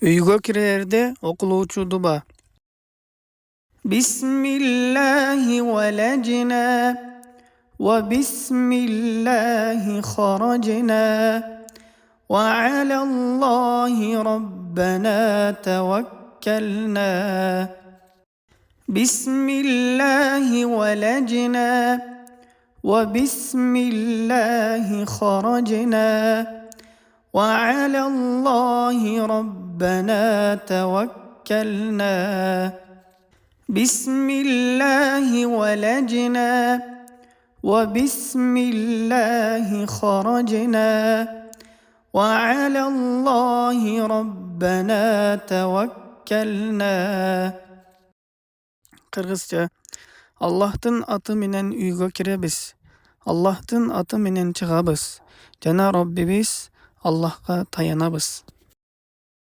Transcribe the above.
Uyga kirerde okuluçu duba. Bismillahi velejna ve bismillahi haracna ve alallahi rabbena tevekkelna. Bismillahi velejna ve bismillahi haracna وعلى الله ربنا توكلنا بسم الله ولجنا وبسم الله خرجنا وعلى الله ربنا توكلنا. Kırgızca Allah'tın atı menen uyga kirебиz. Allah'tın atı menen чыгабыз. Жана Rabbimiz Allah'a tayanabız.